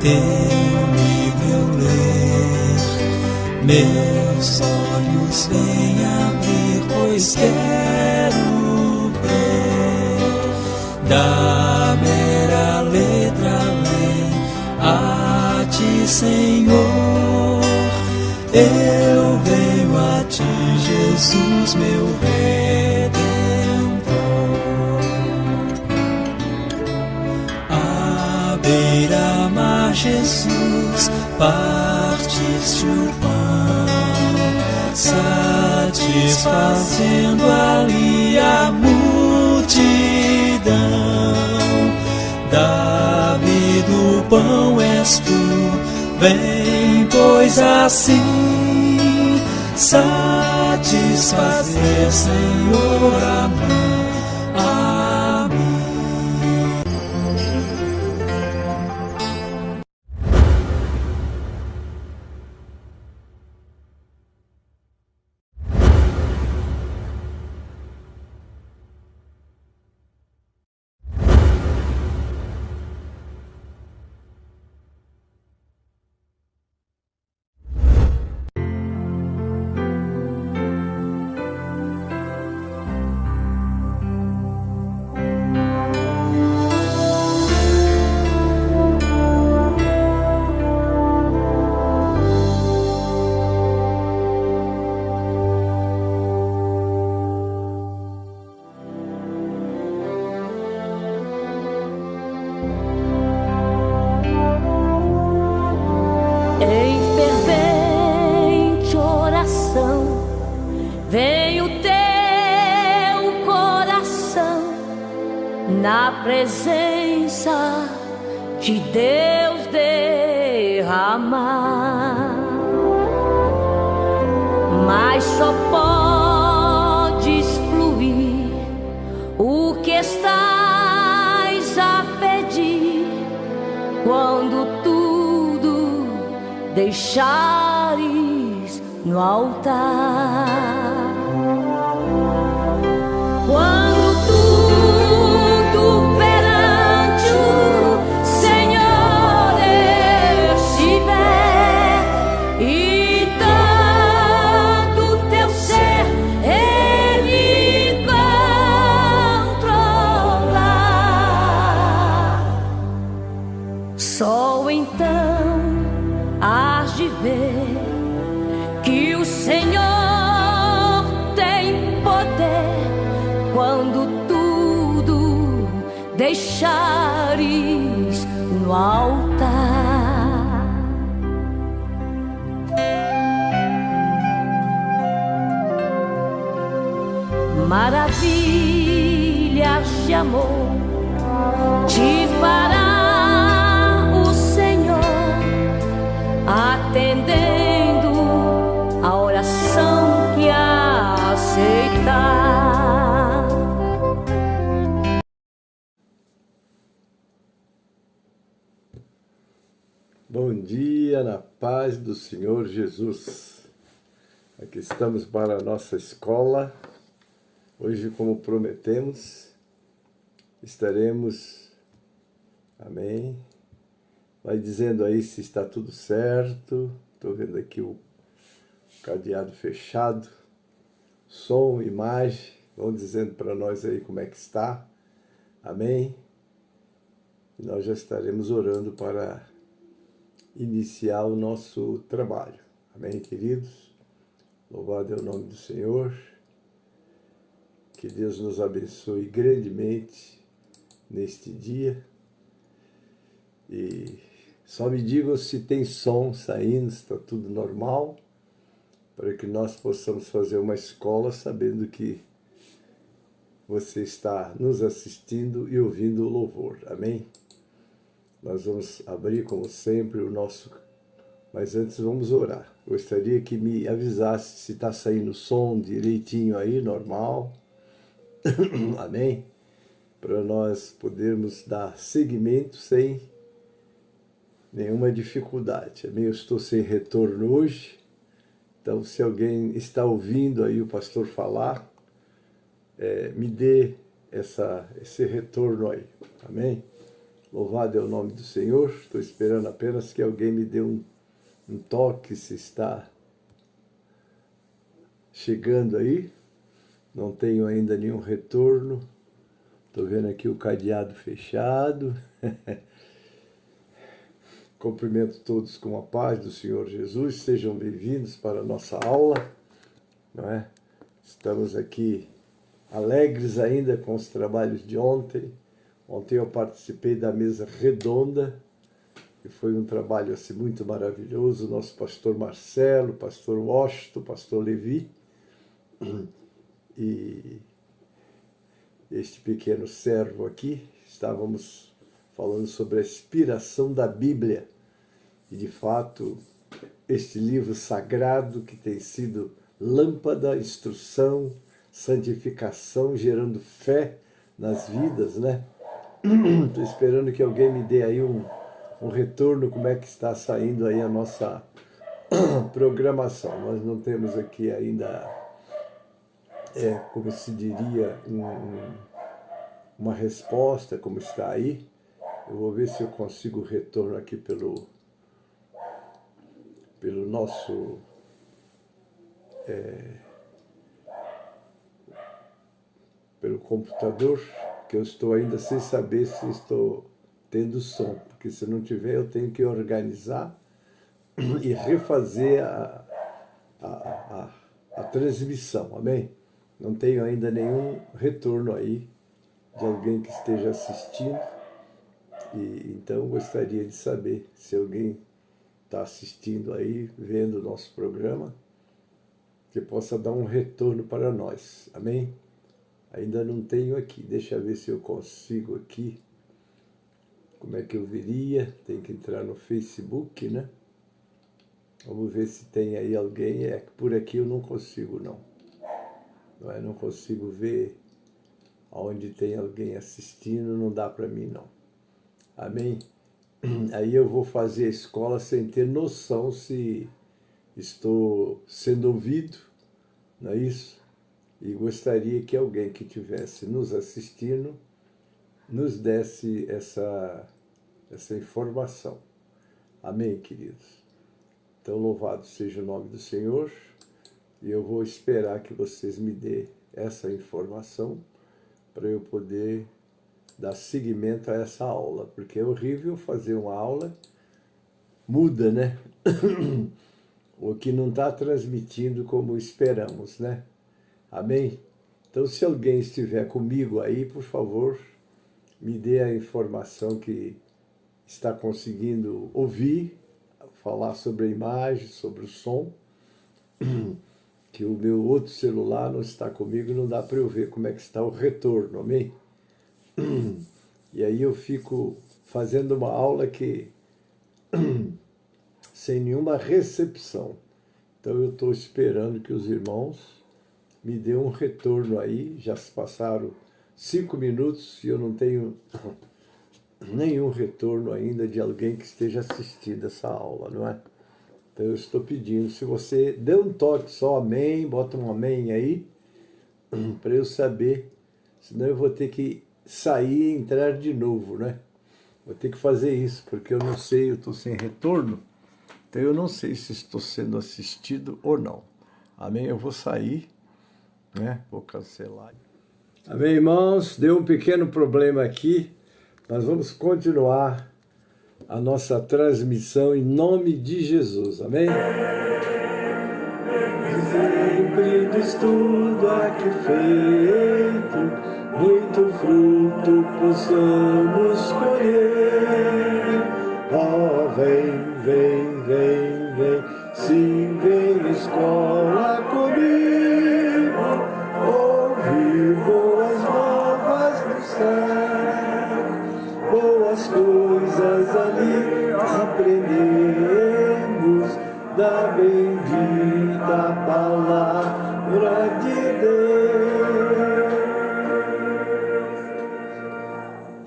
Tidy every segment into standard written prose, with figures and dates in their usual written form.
teu livro eu ler, meus olhos vêm abrir, pois quero ver da mera letra além a ti, Senhor. Eu venho a ti, Jesus, meu Redentor. À beira-mar, Jesus, partiste o pão, satisfazendo ali a multidão. Davi do pão és tu, vem, pois assim satisfazer, Senhor, a mim. Na presença de Deus derramar, mas só podes fluir o que estás a pedir quando tudo deixares no altar. Só então hás de ver que o Senhor tem poder quando tudo deixares no altar. Maravilhas de amor te fará atendendo a oração que aceitar. Bom dia, na paz do Senhor Jesus. Aqui estamos para a nossa escola. Hoje, como prometemos, estaremos, amém, vai dizendo aí se está tudo certo. Estou vendo aqui o cadeado fechado. Som, imagem. Vão dizendo para nós aí como é que está. Amém? E nós já estaremos orando para iniciar o nosso trabalho. Amém, queridos? Louvado é o nome do Senhor. Que Deus nos abençoe grandemente neste dia. E só me digam se tem som saindo, se está tudo normal, para que nós possamos fazer uma escola sabendo que você está nos assistindo e ouvindo o louvor. Amém? Nós vamos abrir, como sempre, o nosso... Mas antes vamos orar. Gostaria que me avisasse se está saindo som direitinho aí, normal. Amém? Para nós podermos dar seguimento sem nenhuma dificuldade. Amém? Eu estou sem retorno hoje, então se alguém está ouvindo aí o pastor falar, me dê esse retorno aí. Amém? Louvado é o nome do Senhor. Estou esperando apenas que alguém me dê um toque se está chegando aí. Não tenho ainda nenhum retorno. Estou vendo aqui o cadeado fechado. Cumprimento todos com a paz do Senhor Jesus. Sejam bem-vindos para a nossa aula, não é? Estamos aqui alegres ainda com os trabalhos de ontem. Ontem eu participei da mesa redonda, e foi um trabalho assim, muito maravilhoso. Nosso pastor Marcelo, pastor Washington, pastor Levi, e este pequeno servo aqui, estávamos falando sobre a inspiração da Bíblia. E, de fato, este livro sagrado que tem sido lâmpada, instrução, santificação, gerando fé nas vidas, né? Estou esperando que alguém me dê aí um retorno, como é que está saindo aí a nossa programação. Nós não temos aqui ainda, como se diria, uma resposta, como está aí. Eu vou ver se eu consigo retorno aqui pelo nosso pelo computador, que eu estou ainda sem saber se estou tendo som, porque se não tiver eu tenho que organizar e refazer a transmissão, amém? Não tenho ainda nenhum retorno aí de alguém que esteja assistindo, e então gostaria de saber se alguém está assistindo aí, vendo o nosso programa, que possa dar um retorno para nós, amém? Ainda não tenho aqui, deixa eu ver se eu consigo aqui, como é que eu veria, tem que entrar no Facebook, né? Vamos ver se tem aí alguém, por aqui eu não consigo não, não consigo ver onde tem alguém assistindo, não dá para mim não, amém? Aí eu vou fazer a escola sem ter noção se estou sendo ouvido, não é isso? E gostaria que alguém que estivesse nos assistindo nos desse essa informação. Amém, queridos? Então, louvado seja o nome do Senhor, e eu vou esperar que vocês me dêem essa informação para eu poder dar seguimento a essa aula, porque é horrível fazer uma aula, muda, né? O que não está transmitindo como esperamos, né? Amém? Então, se alguém estiver comigo aí, por favor, me dê a informação que está conseguindo ouvir, falar sobre a imagem, sobre o som, que o meu outro celular não está comigo, não dá para eu ver como é que está o retorno, amém? E aí eu fico fazendo uma aula que sem nenhuma recepção. Então eu estou esperando que os irmãos me dê um retorno aí. Já se passaram 5 minutos e eu não tenho nenhum retorno ainda de alguém que esteja assistindo essa aula, não é? Então eu estou pedindo, se você der um toque só, amém, bota um amém aí, para eu saber, senão eu vou ter que sair e entrar de novo, né? Vou ter que fazer isso, porque eu não sei, eu estou sem retorno, então eu não sei se estou sendo assistido ou não. Amém? Eu vou sair, né? Vou cancelar. Amém, irmãos? Deu um pequeno problema aqui. Nós vamos continuar a nossa transmissão em nome de Jesus. Amém? Sempre do estudo aqui feito, muito fruto possamos colher. Ó, vem, vem, vem, vem, sim, vem escola comigo, ouvir boas novas do céu, boas coisas ali aprendemos da bendita palavra de Deus.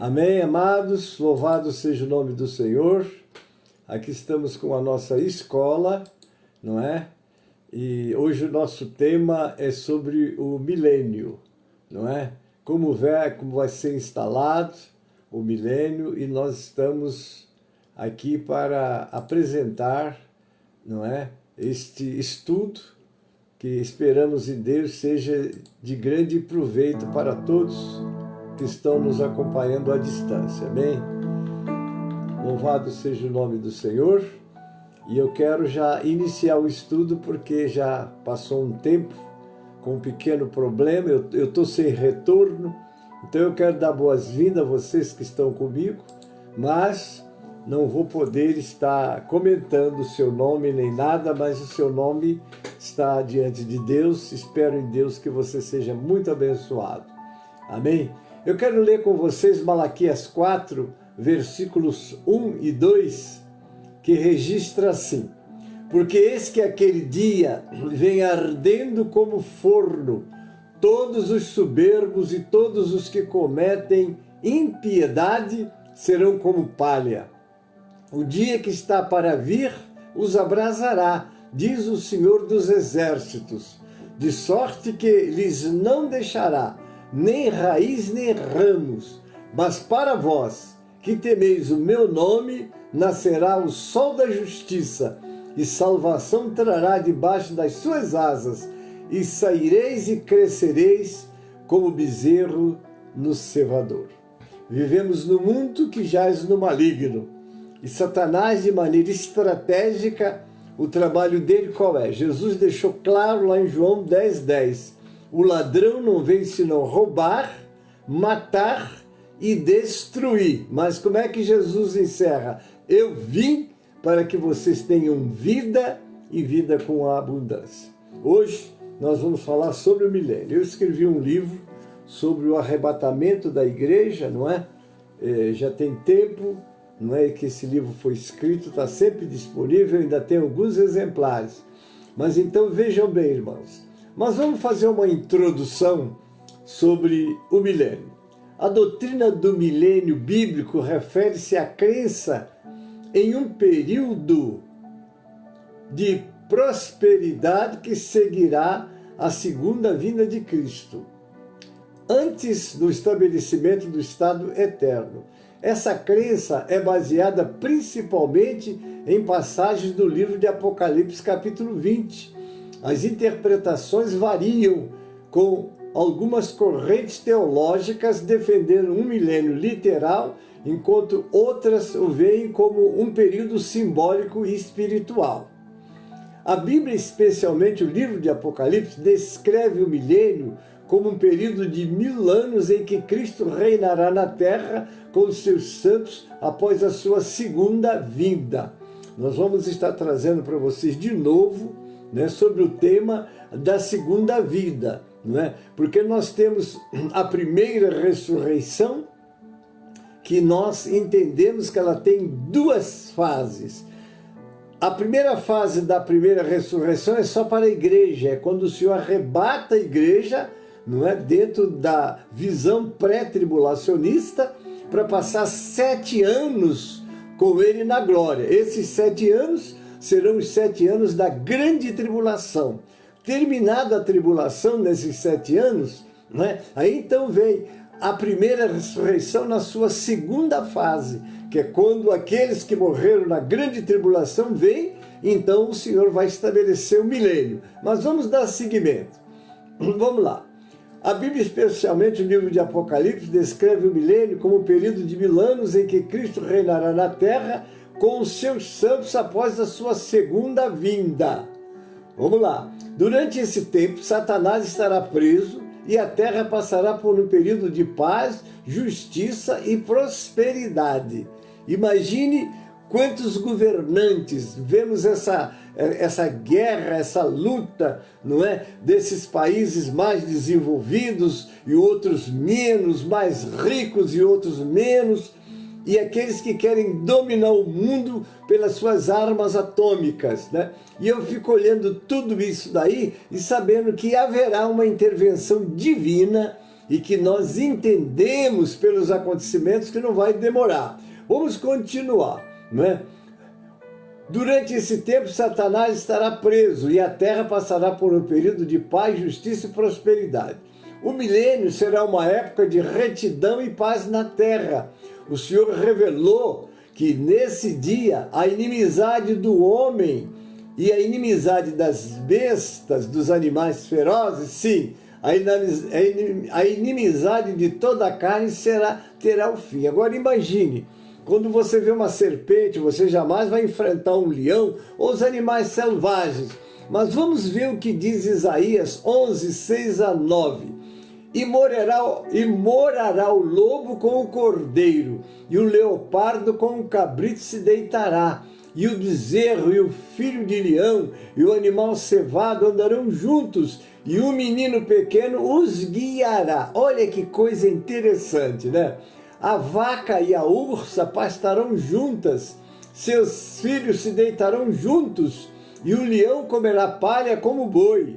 Amém, amados? Louvado seja o nome do Senhor. Aqui estamos com a nossa escola, não é? E hoje o nosso tema é sobre o milênio, não é? Como vai ser instalado, o milênio, e nós estamos aqui para apresentar, não é, este estudo que esperamos em Deus seja de grande proveito para todos que estão nos acompanhando à distância. Amém? Louvado seja o nome do Senhor. E eu quero já iniciar o estudo porque já passou um tempo com um pequeno problema, eu estou sem retorno, então eu quero dar boas-vindas a vocês que estão comigo, mas não vou poder estar comentando o seu nome nem nada, mas o seu nome está diante de Deus. Espero em Deus que você seja muito abençoado. Amém? Eu quero ler com vocês Malaquias 4, versículos 1 e 2, que registra assim: porque eis que aquele dia vem ardendo como forno, todos os soberbos e todos os que cometem impiedade serão como palha. O dia que está para vir os abrasará, diz o Senhor dos Exércitos, de sorte que lhes não deixará nem raiz nem ramos. Mas para vós, que temeis o meu nome, nascerá o sol da justiça, e salvação trará debaixo das suas asas, e saireis e crescereis como bezerro no cevador. Vivemos no mundo que jaz no maligno, e Satanás, de maneira estratégica, o trabalho dele qual é? Jesus deixou claro lá em João 10:10, o ladrão não vem senão roubar, matar e destruir. Mas como é que Jesus encerra? Eu vim para que vocês tenham vida e vida com abundância. Hoje nós vamos falar sobre o milênio. Eu escrevi um livro sobre o arrebatamento da igreja, não é? Já tem tempo, não é, que esse livro foi escrito, está sempre disponível, ainda tem alguns exemplares. Mas então vejam bem, irmãos, mas vamos fazer uma introdução sobre o milênio. A doutrina do milênio bíblico refere-se à crença em um período de prosperidade que seguirá a segunda vinda de Cristo, antes do estabelecimento do estado eterno. Essa crença é baseada principalmente em passagens do livro de Apocalipse, capítulo 20. As interpretações variam, com algumas correntes teológicas defendendo um milênio literal, enquanto outras o veem como um período simbólico e espiritual. A Bíblia, especialmente o livro de Apocalipse, descreve o milênio como um período de 1000 anos em que Cristo reinará na terra com os seus santos após a sua segunda vinda. Nós vamos estar trazendo para vocês de novo, né, sobre o tema da segunda vida, não é? Porque nós temos a primeira ressurreição, que nós entendemos que ela tem duas fases. A primeira fase da primeira ressurreição é só para a igreja, é quando o Senhor arrebata a igreja, não é, dentro da visão pré-tribulacionista, para passar 7 anos com ele na glória. Esses 7 anos serão os 7 anos da grande tribulação. Terminada a tribulação nesses 7 anos, né, aí então vem a primeira ressurreição na sua segunda fase, que é quando aqueles que morreram na grande tribulação vêm, então o Senhor vai estabelecer o milênio. Mas vamos dar seguimento. Vamos lá. A Bíblia, especialmente o livro de Apocalipse, descreve o milênio como um período de 1000 anos em que Cristo reinará na terra com os seus santos após a sua segunda vinda. Vamos lá. Durante esse tempo, Satanás estará preso e a terra passará por um período de paz, justiça e prosperidade. Imagine quantos governantes, vemos essa guerra, essa luta, não é, desses países mais desenvolvidos e outros menos, mais ricos e outros menos, e aqueles que querem dominar o mundo pelas suas armas atômicas, né? E eu fico olhando tudo isso daí e sabendo que haverá uma intervenção divina e que nós entendemos pelos acontecimentos que não vai demorar. Vamos continuar, não é? Durante esse tempo, Satanás estará preso e a terra passará por um período de paz, justiça e prosperidade. O milênio será uma época de retidão e paz na terra. O Senhor revelou que nesse dia a inimizade do homem e a inimizade das bestas, dos animais ferozes, sim, a inimizade de toda a carne terá o fim. Agora imagine, quando você vê uma serpente, você jamais vai enfrentar um leão ou os animais selvagens. Mas vamos ver o que diz Isaías 11, 6 a 9. E morará o lobo com o cordeiro, e o leopardo com o cabrito se deitará, e o bezerro e o filho de leão e o animal cevado andarão juntos, e o menino pequeno os guiará. Olha que coisa interessante, né? A vaca e a ursa pastarão juntas, seus filhos se deitarão juntos, e o leão comerá palha como boi.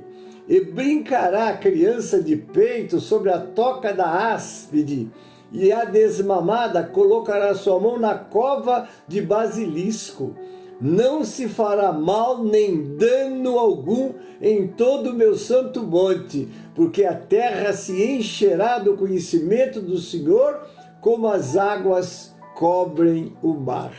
E brincará a criança de peito sobre a toca da áspide, e a desmamada colocará sua mão na cova de basilisco. Não se fará mal nem dano algum em todo o meu santo monte, porque a terra se encherá do conhecimento do Senhor, como as águas cobrem o mar.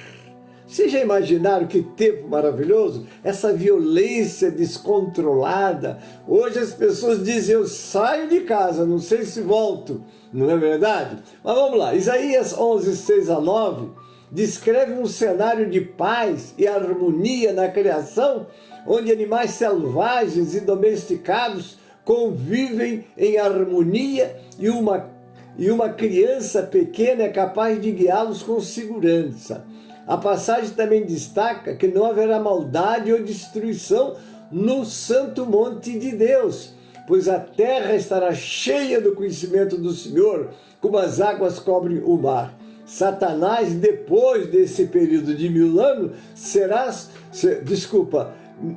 Vocês já imaginaram que tempo maravilhoso? Essa violência descontrolada. Hoje as pessoas dizem, eu saio de casa, não sei se volto. Não é verdade? Mas vamos lá. Isaías 11, 6 a 9 descreve um cenário de paz e harmonia na criação, onde animais selvagens e domesticados convivem em harmonia e uma criança pequena é capaz de guiá-los com segurança. A passagem também destaca que não haverá maldade ou destruição no santo monte de Deus, pois a terra estará cheia do conhecimento do Senhor, como as águas cobrem o mar. Satanás, depois desse período de 1000 anos,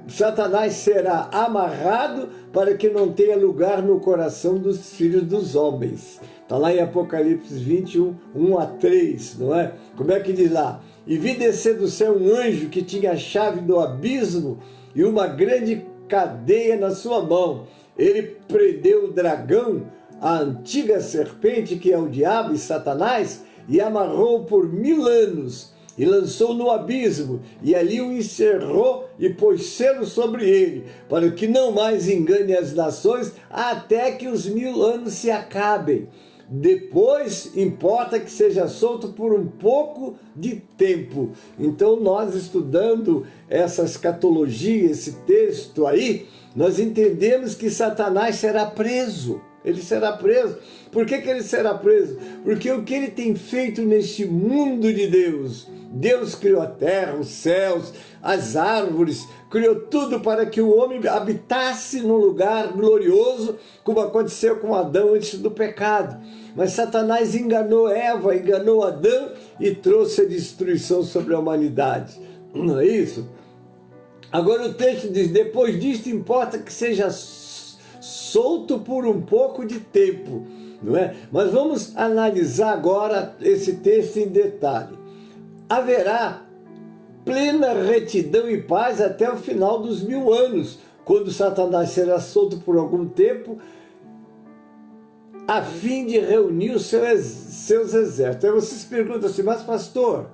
Satanás será amarrado para que não tenha lugar no coração dos filhos dos homens. Está lá em Apocalipse 21, 1 a 3, não é? Como é que diz lá? E vi descer do céu um anjo que tinha a chave do abismo e uma grande cadeia na sua mão. Ele prendeu o dragão, a antiga serpente, que é o diabo e Satanás, e amarrou por 1000 anos, e lançou no abismo, e ali o encerrou e pôs selo sobre ele, para que não mais engane as nações, até que os 1000 anos se acabem. Depois importa que seja solto por um pouco de tempo. Então nós, estudando essa escatologia, esse texto aí, nós entendemos que Satanás será preso. Ele será preso. Por que ele será preso? Porque o que ele tem feito neste mundo de Deus? Deus criou a terra, os céus, as árvores, criou tudo para que o homem habitasse num lugar glorioso, como aconteceu com Adão antes do pecado. Mas Satanás enganou Eva, enganou Adão e trouxe a destruição sobre a humanidade. Não é isso? Agora o texto diz, depois disto importa que seja solto por um pouco de tempo, não é? Mas vamos analisar agora esse texto em detalhe. Haverá plena retidão e paz até o final dos 1000 anos, quando Satanás será solto por algum tempo, a fim de reunir os seus exércitos. Aí vocês perguntam assim, mas pastor,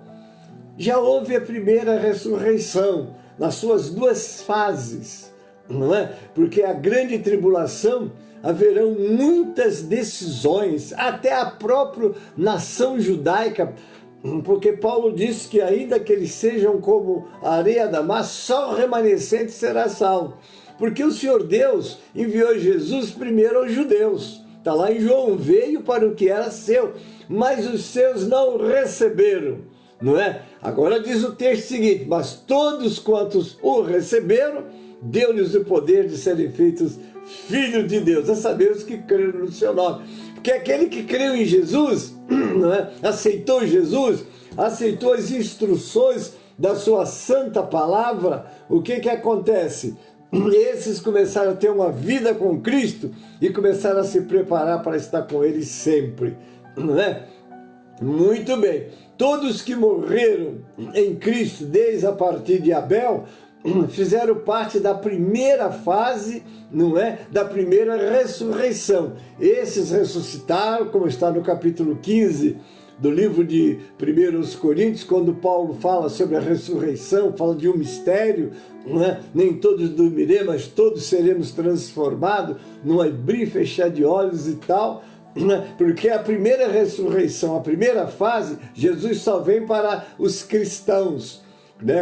já houve a primeira ressurreição, nas suas 2 fases, não é? Porque a grande tribulação haverão muitas decisões, até a própria nação judaica, porque Paulo disse que ainda que eles sejam como a areia da mar, só o remanescente será salvo. Porque o Senhor Deus enviou Jesus primeiro aos judeus. Está lá em João, veio para o que era seu, mas os seus não receberam, não é? Agora diz o texto seguinte, mas todos quantos o receberam, deu-lhes o poder de serem feitos filhos de Deus, a saber os que creram no seu nome. Porque aquele que creu em Jesus, não é? Aceitou Jesus, aceitou as instruções da sua santa palavra, o que acontece? Esses começaram a ter uma vida com Cristo e começaram a se preparar para estar com Ele sempre, não é? Muito bem, todos que morreram em Cristo desde a partir de Abel fizeram parte da primeira fase, não é? Da primeira ressurreição. Esses ressuscitaram, como está no capítulo 15 do livro de 1 Coríntios, quando Paulo fala sobre a ressurreição, fala de um mistério, não é? Nem todos dormiremos, mas todos seremos transformados num abrir e fechar de olhos e tal, porque a primeira ressurreição, a primeira fase, Jesus só vem para os cristãos.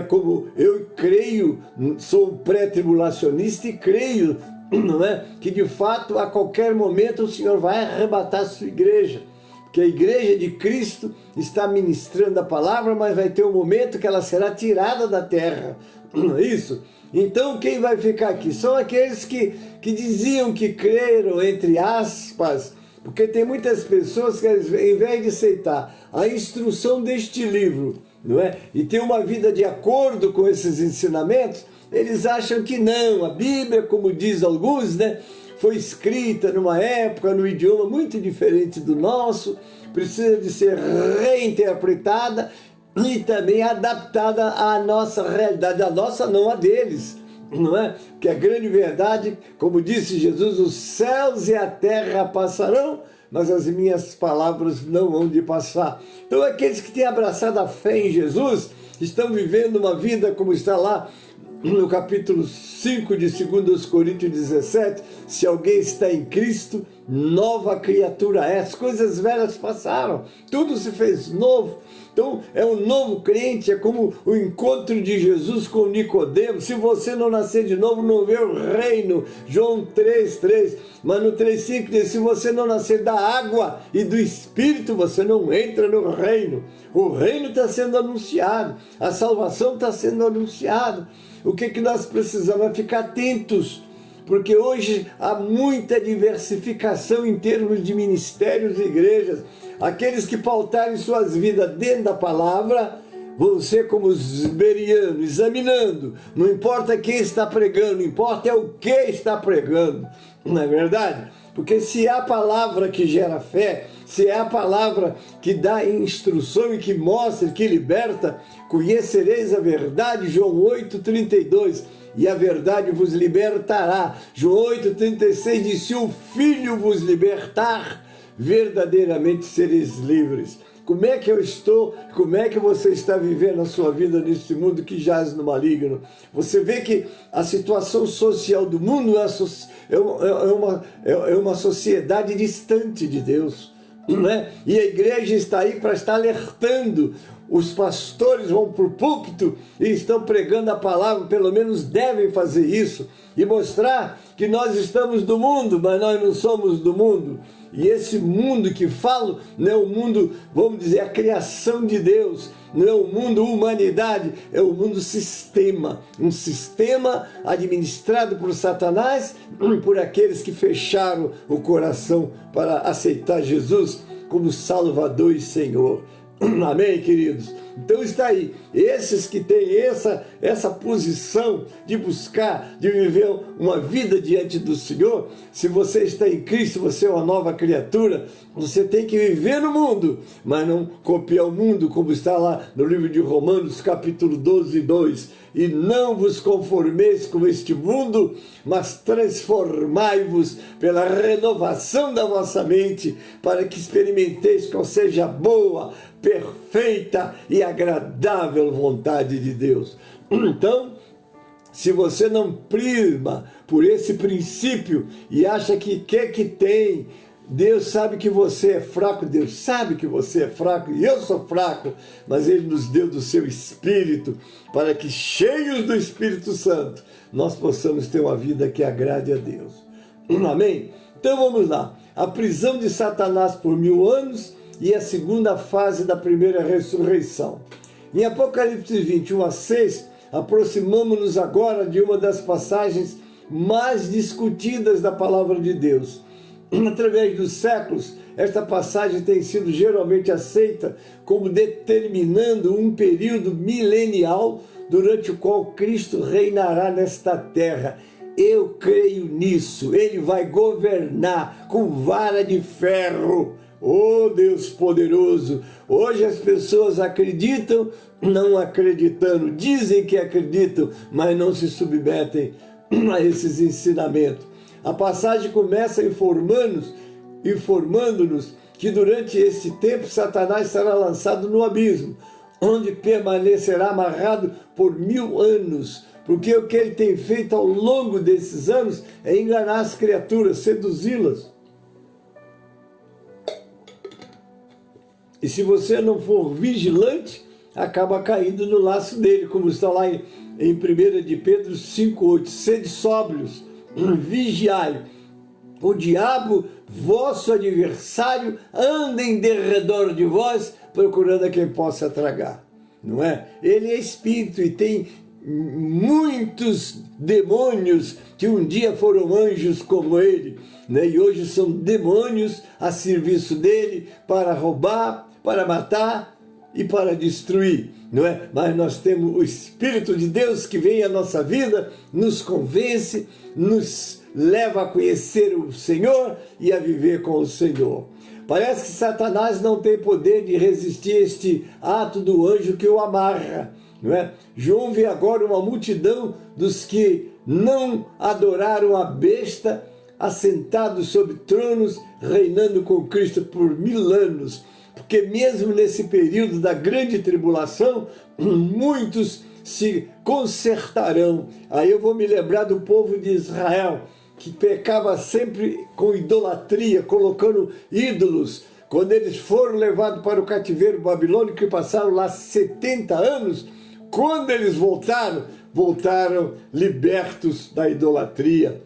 Como eu creio, sou pré-tribulacionista e creio, não é, que de fato a qualquer momento o Senhor vai arrebatar a sua igreja, porque a igreja de Cristo está ministrando a palavra, mas vai ter um momento que ela será tirada da terra, não é isso? Então quem vai ficar aqui? São aqueles que diziam que creram, entre aspas, porque tem muitas pessoas que, ao invés de aceitar a instrução deste livro, não é? E ter uma vida de acordo com esses ensinamentos, eles acham que não. A Bíblia, como diz alguns, né, foi escrita numa época, num idioma muito diferente do nosso, precisa de ser reinterpretada e também adaptada à nossa realidade, a nossa não a deles, não é? Que a grande verdade, como disse Jesus, os céus e a terra passarão, mas as minhas palavras não vão de passar. Então aqueles que têm abraçado a fé em Jesus estão vivendo uma vida como está lá no capítulo 5 de 2 Coríntios 17, se alguém está em Cristo, nova criatura é. As coisas velhas passaram, tudo se fez novo. Então é um novo crente, é como o encontro de Jesus com Nicodemo. Se você não nascer de novo, não vê o reino. João 3:3. Mas no 3:5 diz: se você não nascer da água e do Espírito, você não entra no reino. O reino está sendo anunciado, a salvação está sendo anunciada. O que nós precisamos é ficar atentos, porque hoje há muita diversificação em termos de ministérios e igrejas. Aqueles que pautarem suas vidas dentro da palavra vão ser como os berianos, examinando. Não importa quem está pregando, importa é o que está pregando. Não é verdade? Porque se é a palavra que gera fé, se é a palavra que dá instrução e que mostra, que liberta, conhecereis a verdade, João 8:32, e a verdade vos libertará. João 8:36 diz: se o Filho vos libertar, verdadeiramente sereis livres. Como é que eu estou, como é que você está vivendo a sua vida nesse mundo que jaz no maligno? Você vê que a situação social do mundo é uma sociedade distante de Deus, não é? E a igreja está aí para estar alertando. Os pastores vão para o púlpito e estão pregando a palavra, pelo menos devem fazer isso, e mostrar que nós estamos do mundo, mas nós não somos do mundo. E esse mundo que falo não é o mundo, vamos dizer, a criação de Deus, não é o mundo humanidade, é o mundo sistema. Um sistema administrado por Satanás, por aqueles que fecharam o coração para aceitar Jesus como Salvador e Senhor. Amém, queridos? Então está aí, esses que têm essa posição de buscar, de viver uma vida diante do Senhor. Se você está em Cristo, você é uma nova criatura, você tem que viver no mundo, mas não copiar o mundo, como está lá no livro de Romanos, capítulo 12:2. E não vos conformeis com este mundo, mas transformai-vos pela renovação da vossa mente, para que experimenteis qual seja a boa, perfeita e agradável vontade de Deus. Então, se você não prima por esse princípio e acha que quer que tem, Deus sabe que você é fraco, Deus sabe que você é fraco e eu sou fraco, mas Ele nos deu do seu Espírito para que, cheios do Espírito Santo, nós possamos ter uma vida que agrade a Deus. Amém? Então vamos lá. A prisão de Satanás por 1000 anos e a segunda fase da primeira ressurreição. Em Apocalipse 21:6, aproximamos-nos agora de uma das passagens mais discutidas da palavra de Deus. Através dos séculos, esta passagem tem sido geralmente aceita como determinando um período milenial durante o qual Cristo reinará nesta terra. Eu creio nisso. Ele vai governar com vara de ferro, Oh Deus poderoso, hoje as pessoas acreditam, não acreditando, dizem que acreditam, mas não se submetem a esses ensinamentos. A passagem começa informando-nos que durante esse tempo Satanás será lançado no abismo, onde permanecerá amarrado por 1000 anos, porque o que ele tem feito ao longo desses anos é enganar as criaturas, seduzi-las. E se você não for vigilante, acaba caindo no laço dele, como está lá em 1 de Pedro 5,8. Sede sóbrios, vigiai. O diabo, vosso adversário, anda em derredor de vós, procurando a quem possa tragar. Não é? Ele é espírito e tem muitos demônios que um dia foram anjos como ele, né? E hoje são demônios a serviço dele para roubar, para matar e para destruir, não é? Mas nós temos o Espírito de Deus que vem à nossa vida, nos convence, nos leva a conhecer o Senhor e a viver com o Senhor. Parece que Satanás não tem poder de resistir a este ato do anjo que o amarra, não é? João vê agora uma multidão dos que não adoraram a besta, assentados sobre tronos, reinando com Cristo por 1000 anos. Porque mesmo nesse período da grande tribulação, muitos se consertarão. Aí eu vou me lembrar do povo de Israel, que pecava sempre com idolatria, colocando ídolos. Quando eles foram levados para o cativeiro babilônico, que passaram lá 70 anos, quando eles voltaram libertos da idolatria.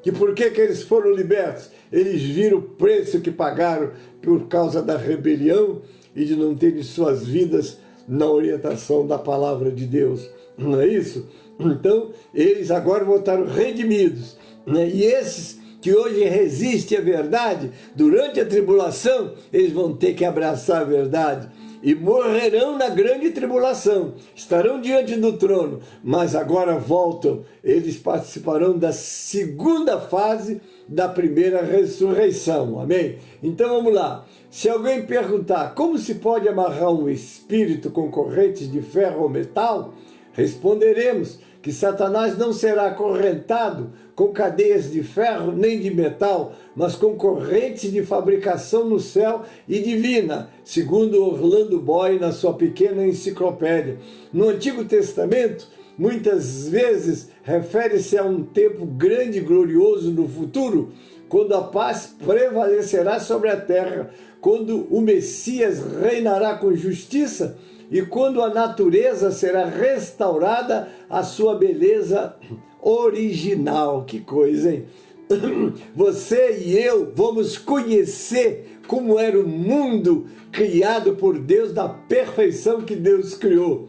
E por que eles foram libertos? Eles viram o preço que pagaram por causa da rebelião e de não terem suas vidas na orientação da palavra de Deus. Não é isso? Então, eles agora voltaram redimidos, né? E esses que hoje resistem à verdade, durante a tribulação, eles vão ter que abraçar a verdade. E morrerão na grande tribulação, estarão diante do trono, mas agora voltam, eles participarão da segunda fase da primeira ressurreição, amém? Então vamos lá, se alguém perguntar como se pode amarrar um espírito com correntes de ferro ou metal, responderemos que Satanás não será acorrentado com cadeias de ferro nem de metal, mas com correntes de fabricação no céu e divina, segundo Orlando Boy na sua pequena enciclopédia. No Antigo Testamento, muitas vezes refere-se a um tempo grande e glorioso no futuro, quando a paz prevalecerá sobre a terra, quando o Messias reinará com justiça e quando a natureza será restaurada à sua beleza original. Que coisa, hein? Você e eu vamos conhecer como era o mundo criado por Deus, da perfeição que Deus criou.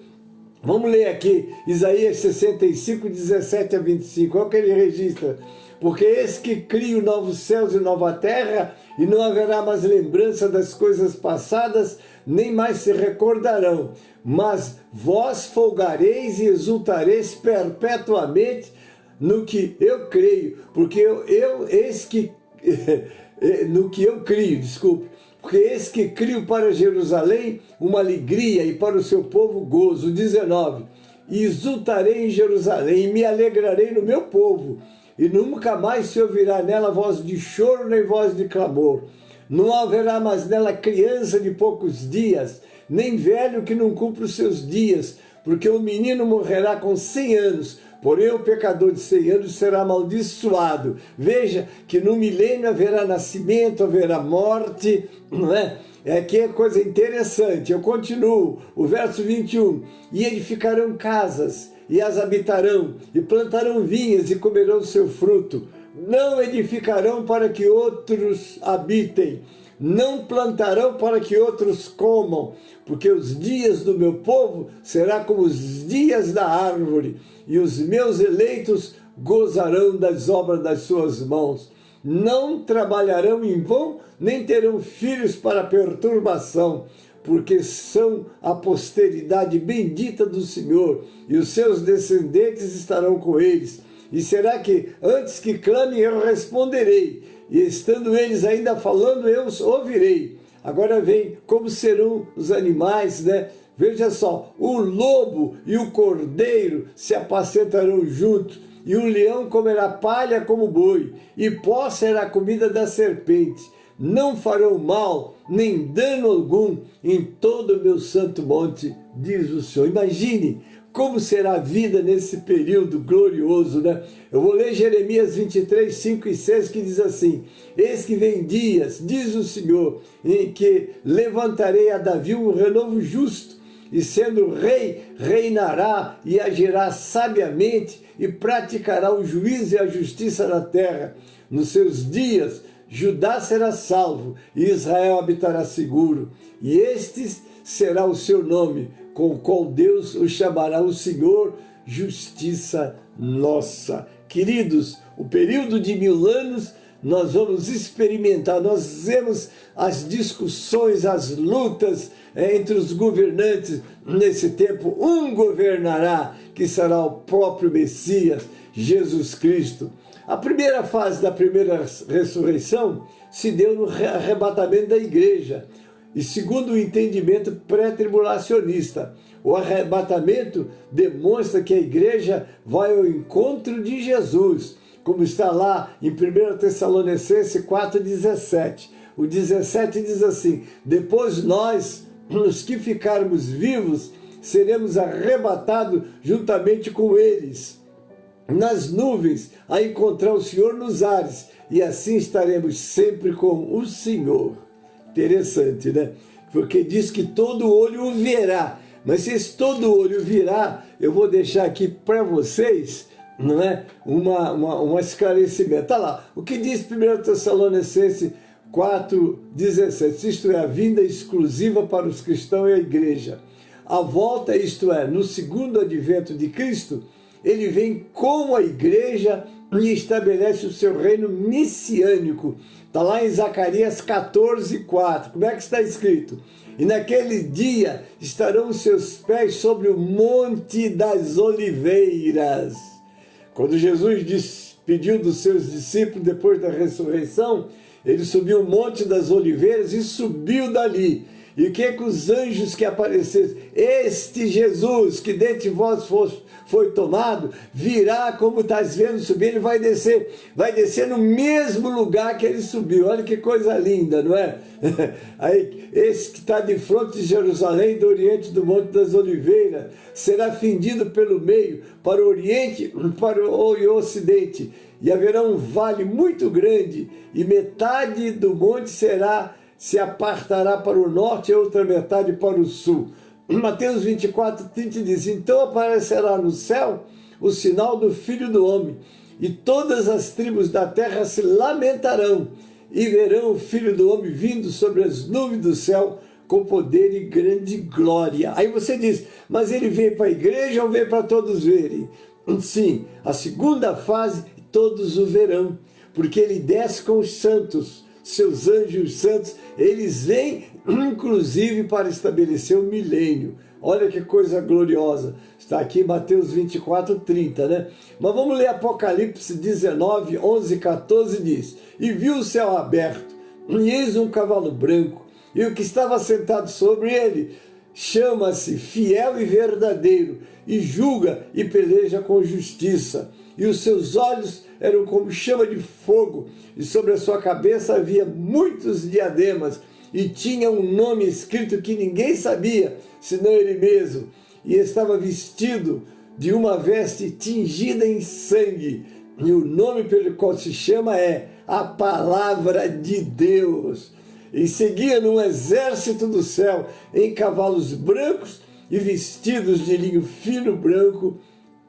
Vamos ler aqui Isaías 65, 17 a 25. Olha o que ele registra. Porque eis que crio novos céus e nova terra, e não haverá mais lembrança das coisas passadas, nem mais se recordarão. Mas vós folgareis e exultareis perpetuamente no que eu creio, porque no que eu crio, desculpe. Porque eis que crio para Jerusalém uma alegria e para o seu povo gozo. 19. E exultarei em Jerusalém e me alegrarei no meu povo. E nunca mais se ouvirá nela voz de choro nem voz de clamor. Não haverá mais nela criança de poucos dias, nem velho que não cumpra os seus dias, porque o menino morrerá com 100 anos, porém o pecador de 100 anos será amaldiçoado. Veja que no milênio haverá nascimento, haverá morte, não é? Aqui é coisa interessante. Eu continuo, o verso 21. E edificarão casas, e as habitarão, e plantarão vinhas, e comerão seu fruto. Não edificarão para que outros habitem, não plantarão para que outros comam, porque os dias do meu povo serão como os dias da árvore, e os meus eleitos gozarão das obras das suas mãos. Não trabalharão em vão, nem terão filhos para perturbação, porque são a posteridade bendita do Senhor, e os seus descendentes estarão com eles. E será que, antes que clamem, eu responderei, e estando eles ainda falando, eu os ouvirei. Agora vem como serão os animais, né? Veja só, o lobo e o cordeiro se apacentarão juntos, e o leão comerá palha como boi, e pó será a comida da serpente. Não farão mal, nem dano algum em todo o meu santo monte, diz o Senhor. Imagine como será a vida nesse período glorioso, né? Eu vou ler Jeremias 23, 5 e 6, que diz assim: eis que vem dias, diz o Senhor, em que levantarei a Davi um renovo justo, e sendo rei, reinará e agirá sabiamente, e praticará o juízo e a justiça na terra. Nos seus dias, Judá será salvo, e Israel habitará seguro, e este será o seu nome, com o qual Deus o chamará o Senhor, justiça nossa. Queridos, o período de 1000 anos, nós vamos experimentar, nós vemos as discussões, as lutas entre os governantes nesse tempo. Um governará, que será o próprio Messias, Jesus Cristo. A primeira fase da primeira ressurreição se deu no arrebatamento da igreja, e segundo o entendimento pré-tribulacionista. O arrebatamento demonstra que a igreja vai ao encontro de Jesus, como está lá em 1 Tessalonicenses 4,17. O 17 diz assim: depois nós, os que ficarmos vivos, seremos arrebatados juntamente com eles nas nuvens, a encontrar o Senhor nos ares, e assim estaremos sempre com o Senhor. Interessante, né? Porque diz que todo olho o verá. Mas se esse todo olho virá, eu vou deixar aqui para vocês, não é? Um esclarecimento. Olha lá, o que diz 1 Tessalonicenses 4,17, isto é, a vinda exclusiva para os cristãos e a igreja. A volta, isto é, no segundo advento de Cristo, ele vem como a igreja e estabelece o seu reino messiânico. Está lá em Zacarias 14:4. Como é que está escrito? E naquele dia estarão os seus pés sobre o monte das oliveiras. Quando Jesus despediu dos seus discípulos depois da ressurreição, ele subiu o monte das oliveiras e subiu dali. E o que é que os anjos que apareceram? Este Jesus que dentre vós foi tomado, virá como estás vendo subir, ele vai descer no mesmo lugar que ele subiu. Olha que coisa linda, não é? Aí, esse que está de frente de Jerusalém, do oriente do Monte das Oliveiras, será fendido pelo meio, para o oriente, para o ocidente, e haverá um vale muito grande, e metade do monte se apartará para o norte e a outra metade para o sul. Mateus 24:30 diz: então aparecerá no céu o sinal do Filho do Homem, e todas as tribos da terra se lamentarão, e verão o Filho do Homem vindo sobre as nuvens do céu, com poder e grande glória. Aí você diz, mas ele veio para a igreja ou veio para todos verem? Sim, a segunda fase, todos o verão, porque ele desce com os santos, seus anjos santos, eles vêm inclusive para estabelecer o milênio. Olha que coisa gloriosa. Está aqui em Mateus 24:30, né? Mas vamos ler Apocalipse 19, 11 e 14, diz: e viu o céu aberto, e eis um cavalo branco, e o que estava sentado sobre ele chama-se Fiel e Verdadeiro, e julga e peleja com justiça. E os seus olhos eram como chama de fogo, e sobre a sua cabeça havia muitos diademas, e tinha um nome escrito que ninguém sabia, senão ele mesmo. E estava vestido de uma veste tingida em sangue, e o nome pelo qual se chama é a Palavra de Deus. E seguia num exército do céu, em cavalos brancos e vestidos de linho fino branco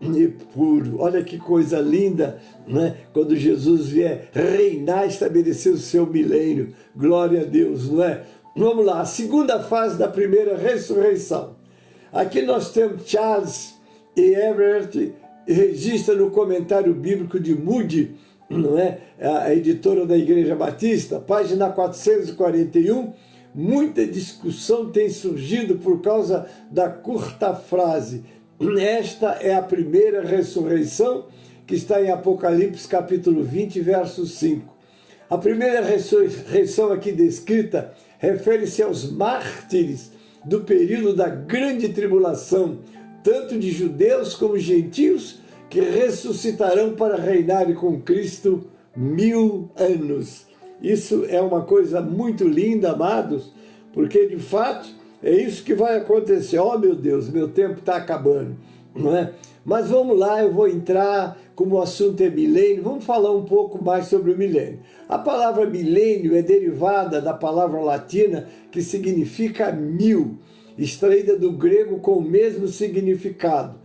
e puro. Olha que coisa linda, né? Quando Jesus vier reinar, estabelecer o seu milênio. Glória a Deus, não é? Vamos lá, a segunda fase da primeira ressurreição. Aqui nós temos Charles E. Everett, registra no comentário bíblico de Moody, não é? A editora da Igreja Batista, página 441, muita discussão tem surgido por causa da curta frase. Esta é a primeira ressurreição, que está em Apocalipse capítulo 20, verso 5. A primeira ressurreição aqui descrita refere-se aos mártires do período da grande tribulação, tanto de judeus como gentios, que ressuscitarão para reinarem com Cristo 1000 anos. Isso é uma coisa muito linda, amados, porque de fato é isso que vai acontecer. Oh, meu Deus, meu tempo está acabando, não é? Mas vamos lá, eu vou entrar, como o assunto é milênio, vamos falar um pouco mais sobre o milênio. A palavra milênio é derivada da palavra latina que significa 1000, extraída do grego com o mesmo significado.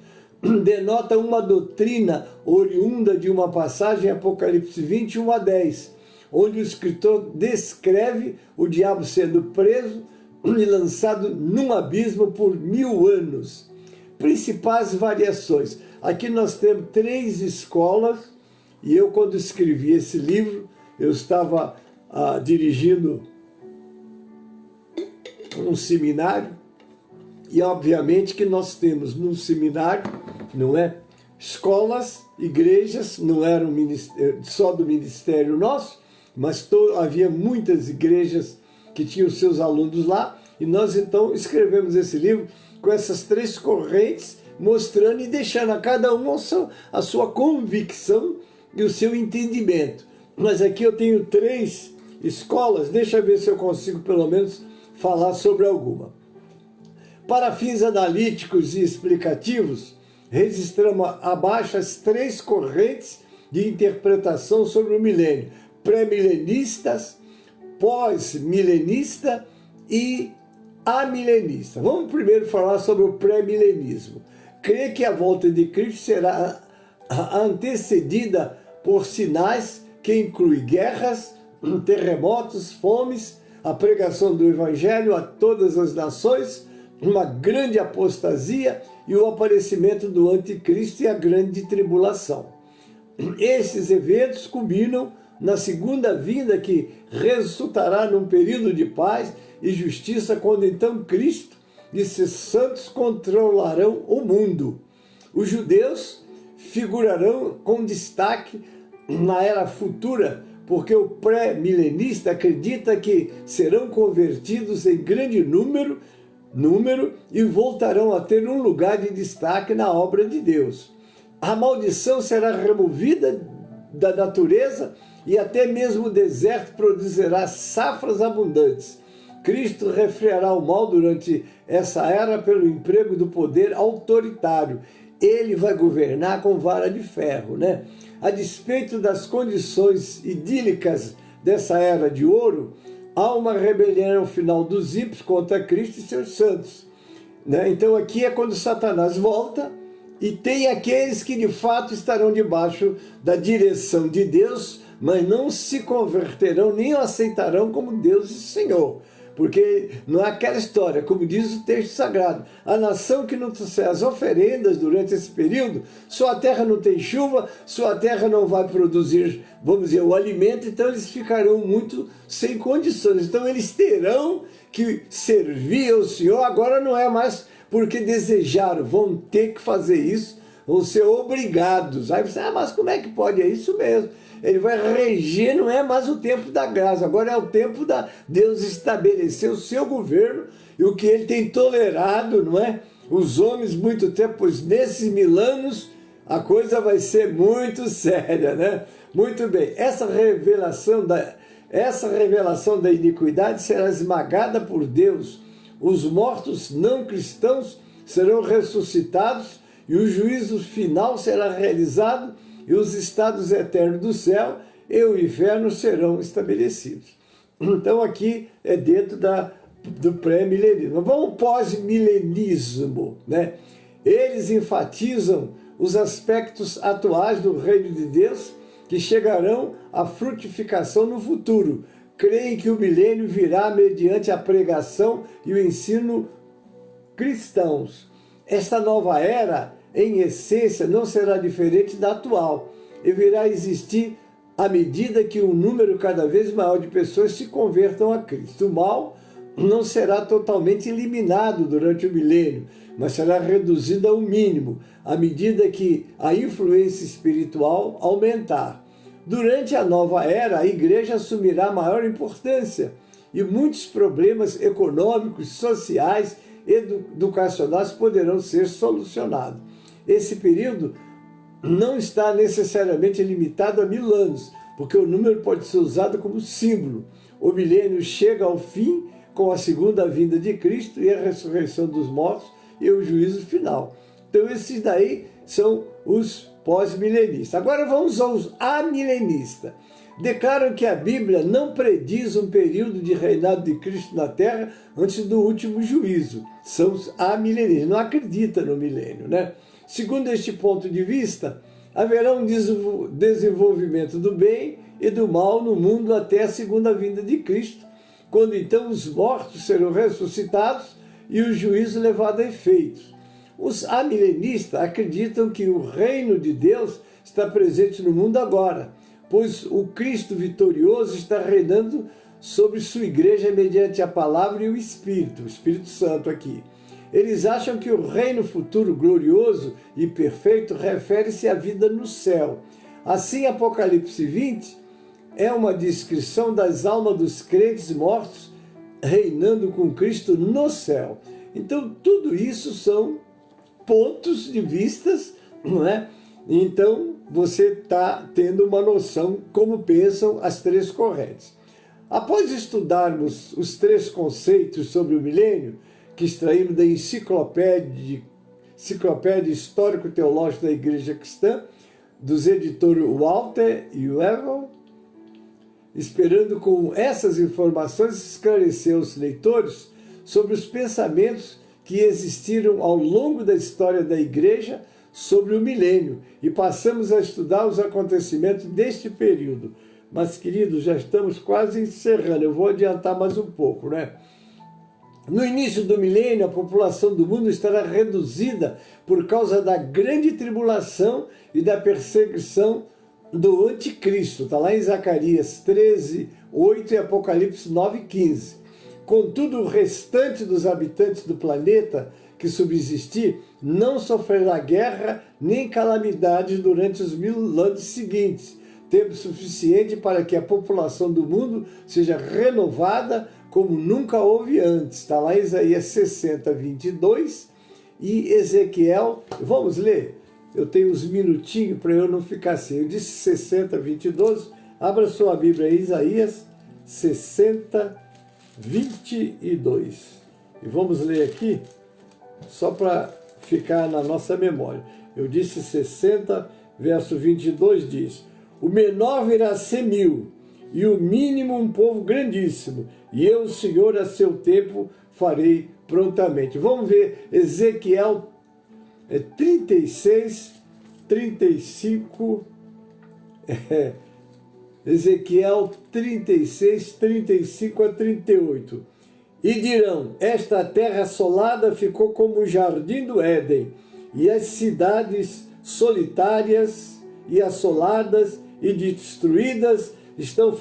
Denota uma doutrina oriunda de uma passagem em Apocalipse 21:10, onde o escritor descreve o diabo sendo preso e lançado num abismo por 1000 anos. Principais variações. Aqui nós temos 3 escolas, e eu, quando escrevi esse livro, eu estava dirigindo um seminário, e obviamente que nós temos no seminário, não é, escolas, igrejas, não era só do ministério nosso, mas havia muitas igrejas que tinham seus alunos lá, e nós então escrevemos esse livro com essas 3 correntes, mostrando e deixando a cada um a sua convicção e o seu entendimento. Mas aqui eu tenho 3 escolas, deixa eu ver se eu consigo pelo menos falar sobre alguma. Para fins analíticos e explicativos, registramos abaixo as 3 correntes de interpretação sobre o milênio: pré-milenistas, pós-milenista e amilenista. Vamos primeiro falar sobre o pré-milenismo. Crê que a volta de Cristo será antecedida por sinais que incluem guerras, terremotos, fomes, a pregação do evangelho a todas as nações, uma grande apostasia e o aparecimento do anticristo e a grande tribulação. Esses eventos culminam na segunda vinda, que resultará num período de paz e justiça, quando então Cristo e seus santos controlarão o mundo. Os judeus figurarão com destaque na era futura, porque o pré-milenista acredita que serão convertidos em grande número e voltarão a ter um lugar de destaque na obra de Deus. A maldição será removida da natureza e até mesmo o deserto produzirá safras abundantes. Cristo refreará o mal durante essa era pelo emprego do poder autoritário. Ele vai governar com vara de ferro, né? A despeito das condições idílicas dessa era de ouro, há uma rebelião ao final dos ímpios contra Cristo e seus santos, né? Então aqui é quando Satanás volta, e tem aqueles que de fato estarão debaixo da direção de Deus, mas não se converterão nem o aceitarão como Deus e Senhor. Porque não é aquela história, como diz o texto sagrado: a nação que não trouxer as oferendas durante esse período, sua terra não tem chuva, sua terra não vai produzir, vamos dizer, o alimento, então eles ficarão muito sem condições. Então eles terão que servir ao Senhor, agora não é mais porque desejaram, vão ter que fazer isso, vão ser obrigados. Aí você, mas como é que pode? É isso mesmo. Ele vai reger, não é mais o tempo da graça, agora é o tempo da Deus estabelecer o seu governo e o que ele tem tolerado, não é? Os homens muito tempo, pois nesses 1000 anos a coisa vai ser muito séria, né? Muito bem, essa revelação da iniquidade será esmagada por Deus. Os mortos não cristãos serão ressuscitados e o juízo final será realizado, e os estados eternos do céu e o inferno serão estabelecidos. Então aqui é dentro do pré-milenismo. Vamos ao pós-milenismo, né? Eles enfatizam os aspectos atuais do reino de Deus que chegarão à frutificação no futuro. Creem que o milênio virá mediante a pregação e o ensino cristãos. Esta nova era, em essência, não será diferente da atual e virá a existir à medida que um número cada vez maior de pessoas se convertam a Cristo. O mal não será totalmente eliminado durante o milênio, mas será reduzido ao mínimo à medida que a influência espiritual aumentar. Durante a nova era, a igreja assumirá maior importância e muitos problemas econômicos, sociais e educacionais poderão ser solucionados. Esse período não está necessariamente limitado a 1000 anos, porque o número pode ser usado como símbolo. O milênio chega ao fim com a segunda vinda de Cristo e a ressurreição dos mortos e o juízo final. Então esses daí são os pós-milenistas. Agora vamos aos amilenistas. Declaram que a Bíblia não prediz um período de reinado de Cristo na Terra antes do último juízo. São os amilenistas, não acreditam no milênio, né? Segundo este ponto de vista, haverá um desenvolvimento do bem e do mal no mundo até a segunda vinda de Cristo, quando então os mortos serão ressuscitados e o juízo levado a efeito. Os amilenistas acreditam que o reino de Deus está presente no mundo agora, pois o Cristo vitorioso está reinando sobre sua igreja mediante a palavra e o Espírito Santo aqui. Eles acham que o reino futuro glorioso e perfeito refere-se à vida no céu. Assim, Apocalipse 20 é uma descrição das almas dos crentes mortos reinando com Cristo no céu. Então, tudo isso são pontos de vistas, não é? Então, você está tendo uma noção como pensam as três correntes. Após estudarmos os três conceitos sobre o milênio, que extraímos da Enciclopédia Histórico-Teológica da Igreja Cristã, dos editores Walter e Wewell, esperando com essas informações esclarecer aos leitores sobre os pensamentos que existiram ao longo da história da Igreja sobre o milênio, e passamos a estudar os acontecimentos deste período. Mas, queridos, já estamos quase encerrando, eu vou adiantar mais um pouco, né? No início do milênio, a população do mundo estará reduzida por causa da grande tribulação e da perseguição do anticristo. Está lá em Zacarias 13, 8 e Apocalipse 9, 15. Contudo, o restante dos habitantes do planeta que subsistir não sofrerá guerra nem calamidades durante os 1000 anos seguintes, tempo suficiente para que a população do mundo seja renovada como nunca houve antes. Está lá em Isaías 60, 22 e Ezequiel. Vamos ler? Eu tenho uns minutinhos para eu não ficar assim. Eu disse 60, 22. Abra sua Bíblia aí, Isaías 60, 22. E vamos ler aqui, só para ficar na nossa memória. Eu disse 60, verso 22 diz: o menor virá ser 1000, e o mínimo um povo grandíssimo, e eu, o Senhor, a seu tempo farei prontamente. Vamos ver Ezequiel 36, 35, Ezequiel 36, 35 a 38. E dirão: esta terra assolada ficou como o jardim do Éden, e as cidades solitárias e assoladas e destruídas estão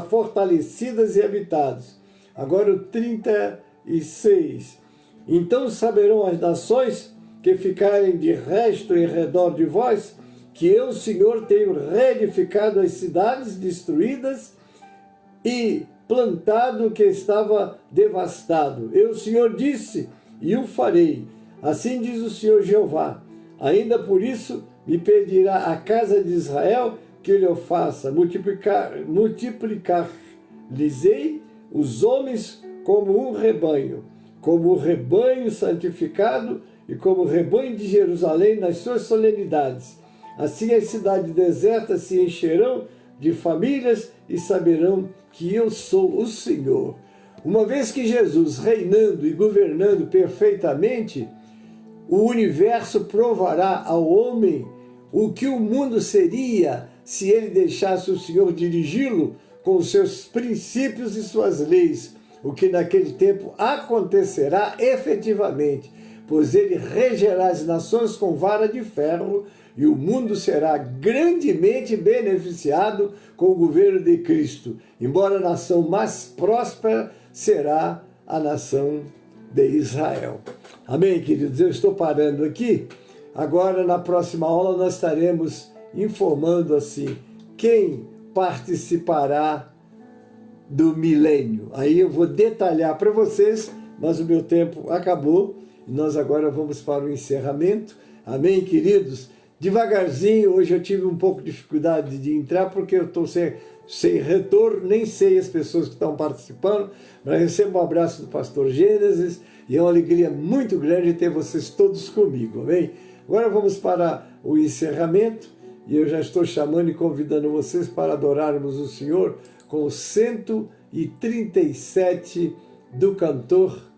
fortalecidas e habitadas. Agora o 36. Então saberão as nações que ficarem de resto em redor de vós, que eu, Senhor, tenho reedificado as cidades destruídas e plantado o que estava devastado. Eu, Senhor, disse, e o farei. Assim diz o Senhor Jeová. Ainda por isso me pedirá a casa de Israel que ele o faça, multiplicar-lhes-ei os homens como um rebanho, como o rebanho santificado e como o rebanho de Jerusalém nas suas solenidades. Assim as cidades desertas se encherão de famílias e saberão que eu sou o Senhor. Uma vez que Jesus, reinando e governando perfeitamente, o universo provará ao homem o que o mundo seria se ele deixasse o Senhor dirigi-lo com os seus princípios e suas leis, o que naquele tempo acontecerá efetivamente, pois ele regerá as nações com vara de ferro e o mundo será grandemente beneficiado com o governo de Cristo, embora a nação mais próspera será a nação de Israel. Amém, queridos? Eu estou parando aqui. Agora, na próxima aula, nós estaremos informando assim quem participará do milênio. Aí eu vou detalhar para vocês, mas o meu tempo acabou e nós agora vamos para o encerramento. Amém, queridos? Devagarzinho, hoje eu tive um pouco de dificuldade de entrar porque eu estou sem retorno, nem sei as pessoas que estão participando, mas recebo um abraço do pastor Gênesis e é uma alegria muito grande ter vocês todos comigo, amém? Agora vamos para o encerramento e eu já estou chamando e convidando vocês para adorarmos o Senhor com o 137 do cantor